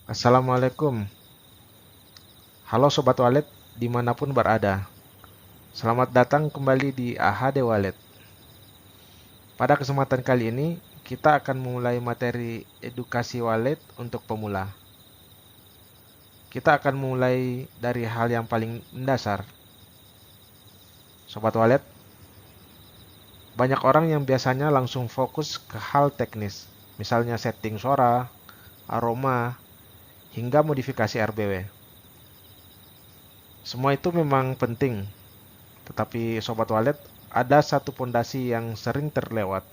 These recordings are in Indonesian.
Assalamualaikum. Halo Sobat Walet dimanapun berada. Selamat datang kembali di AHD Walet. Pada kesempatan kali ini, kita akan memulai materi edukasi walet untuk pemula. Kita akan mulai dari hal yang paling mendasar. Sobat Walet, banyak orang yang biasanya langsung fokus ke hal teknis, misalnya setting suara, aroma, hingga modifikasi RBW. Semua itu memang penting, tetapi Sobat Walet, ada satu pondasi yang sering terlewat.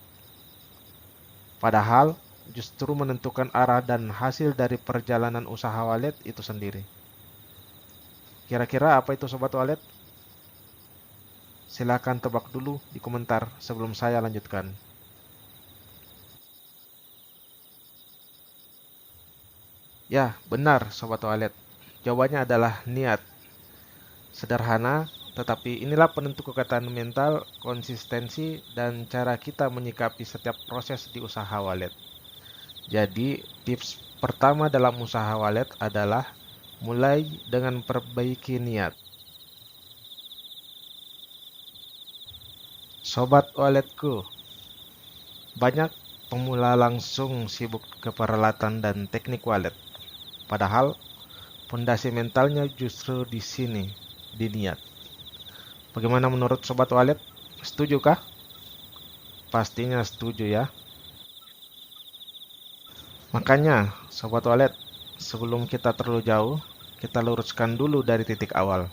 Padahal, justru menentukan arah dan hasil dari perjalanan usaha walet itu sendiri. Kira-kira apa itu Sobat Walet? Silahkan tebak dulu di komentar sebelum saya lanjutkan. Ya, benar Sobat Walet. Jawabannya adalah niat. Sederhana, tetapi inilah penentu kekuatan mental, konsistensi, dan cara kita menyikapi setiap proses di usaha walet. Jadi, tips pertama dalam usaha walet adalah mulai dengan perbaiki niat. Sobat waletku, banyak pemula langsung sibuk ke peralatan dan teknik walet. Padahal, fondasi mentalnya justru di sini, di niat. Bagaimana menurut Sobat Walet? Setuju kah? Pastinya setuju ya. Makanya, Sobat Walet, sebelum kita terlalu jauh, kita luruskan dulu dari titik awal.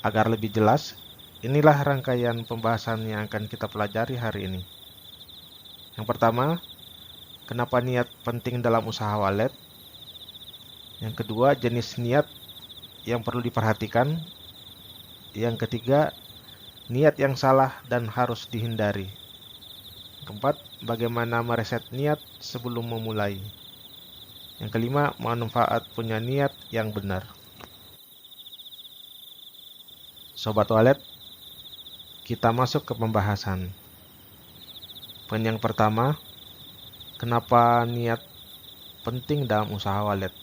Agar lebih jelas, inilah rangkaian pembahasan yang akan kita pelajari hari ini. Yang pertama, kenapa niat penting dalam usaha walet? Yang kedua, jenis niat yang perlu diperhatikan. Yang ketiga, niat yang salah dan harus dihindari. Keempat, bagaimana mereset niat sebelum memulai. Yang kelima, manfaat punya niat yang benar. Sobat Walet, kita masuk ke pembahasan. Poin yang pertama, kenapa niat penting dalam usaha walet?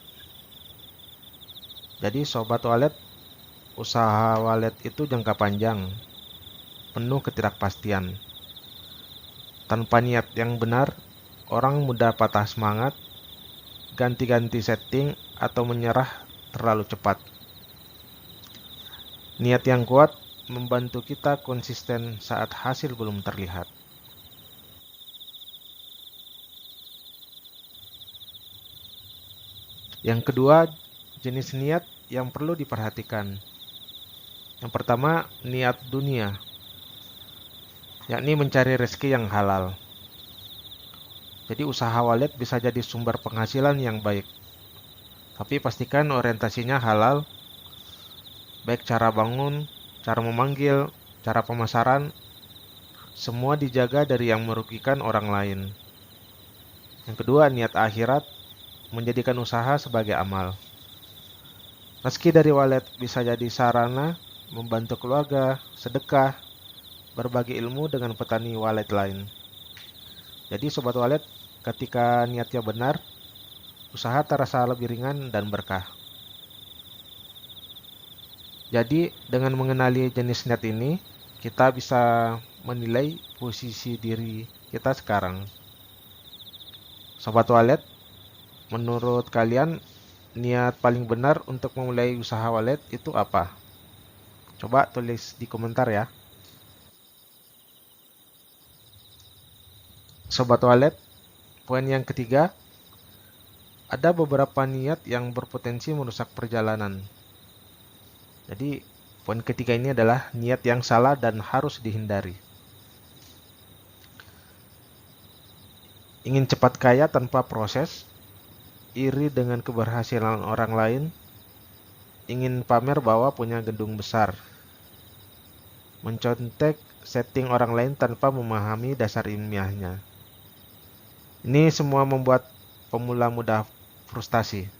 Jadi Sobat Walet, usaha walet itu jangka panjang, penuh ketidakpastian. Tanpa niat yang benar, orang mudah patah semangat, ganti-ganti setting, atau menyerah terlalu cepat. Niat yang kuat membantu kita konsisten saat hasil belum terlihat. Yang kedua, jenis niat yang perlu diperhatikan. Yang pertama, niat dunia, yakni mencari rezeki yang halal. Jadi usaha walet bisa jadi sumber penghasilan yang baik. Tapi pastikan orientasinya halal, baik cara bangun, cara memanggil, cara pemasaran, semua dijaga dari yang merugikan orang lain. Yang kedua, niat akhirat, menjadikan usaha sebagai amal. Meski dari walet bisa jadi sarana, membantu keluarga, sedekah, berbagi ilmu dengan petani walet lain. Jadi Sobat Walet, ketika niatnya benar, usaha terasa lebih ringan dan berkah. Jadi dengan mengenali jenis niat ini, kita bisa menilai posisi diri kita sekarang. Sobat Walet, menurut kalian niat paling benar untuk memulai usaha walet itu apa? Coba tulis di komentar ya. Sobat Walet, poin yang ketiga, ada beberapa niat yang berpotensi merusak perjalanan. Jadi, poin ketiga ini adalah niat yang salah dan harus dihindari. Ingin cepat kaya tanpa proses, iri dengan keberhasilan orang lain, ingin pamer bahwa punya gedung besar, mencontek setting orang lain tanpa memahami dasar ilmiahnya. Ini semua membuat pemula mudah frustasi.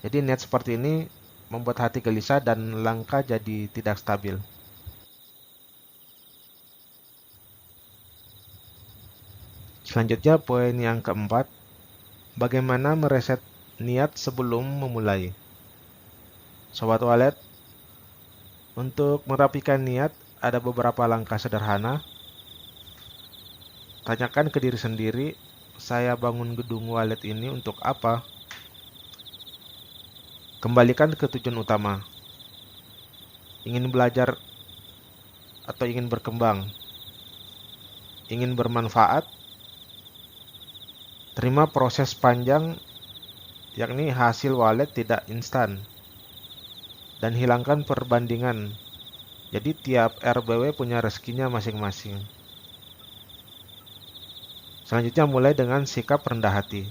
Jadi niat seperti ini membuat hati gelisah dan langkah jadi tidak stabil. Selanjutnya poin yang keempat, bagaimana mereset niat sebelum memulai. Sobat Walet, untuk merapikan niat ada beberapa langkah sederhana. Tanyakan ke diri sendiri, saya bangun gedung Walet ini untuk apa? Kembalikan ke tujuan utama. Ingin belajar atau ingin berkembang? Ingin bermanfaat? Terima proses panjang, yakni hasil walet tidak instan. Dan hilangkan perbandingan. Jadi tiap RBW punya rezekinya masing-masing. Selanjutnya mulai dengan sikap rendah hati.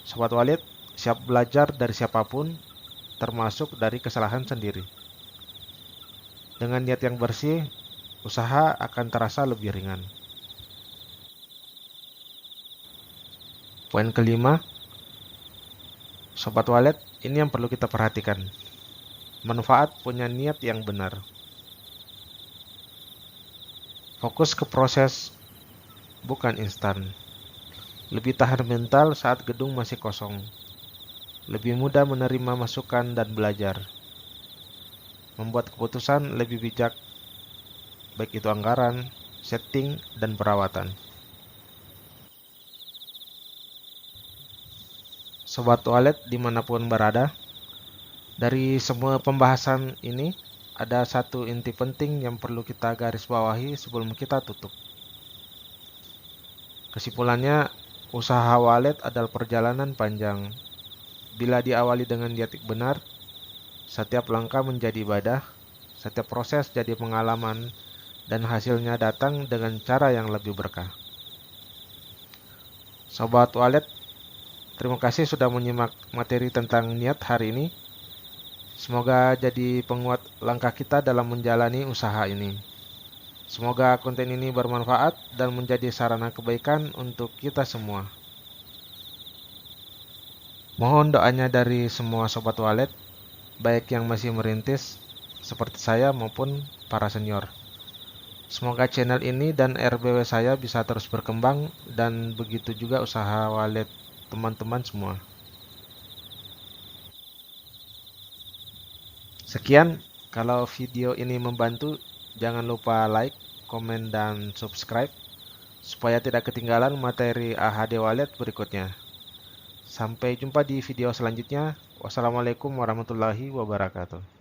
Sobat Walet, siap belajar dari siapapun, termasuk dari kesalahan sendiri. Dengan niat yang bersih, usaha akan terasa lebih ringan. Poin kelima, Sobat Walet, ini yang perlu kita perhatikan. Manfaat punya niat yang benar. Fokus ke proses, bukan instan. Lebih tahan mental saat gedung masih kosong. Lebih mudah menerima masukan dan belajar. Membuat keputusan lebih bijak, baik itu anggaran, setting, dan perawatan. Sobat Walet dimanapun berada, dari semua pembahasan ini, ada satu inti penting yang perlu kita garis bawahi sebelum kita tutup. Kesimpulannya, usaha Walet adalah perjalanan panjang. Bila diawali dengan niat benar, setiap langkah menjadi ibadah, setiap proses jadi pengalaman, dan hasilnya datang dengan cara yang lebih berkah. Sobat Walet, terima kasih sudah menyimak materi tentang niat hari ini. Semoga jadi penguat langkah kita dalam menjalani usaha ini. Semoga konten ini bermanfaat dan menjadi sarana kebaikan untuk kita semua. Mohon doanya dari semua Sobat Walet, baik yang masih merintis seperti saya maupun para senior. Semoga channel ini dan RBW saya bisa terus berkembang dan begitu juga usaha Walet teman-teman semua. Sekian, kalau video ini membantu, jangan lupa like, komen, dan subscribe supaya tidak ketinggalan materi AHD Walet berikutnya. Sampai jumpa di video selanjutnya. Wassalamualaikum warahmatullahi wabarakatuh.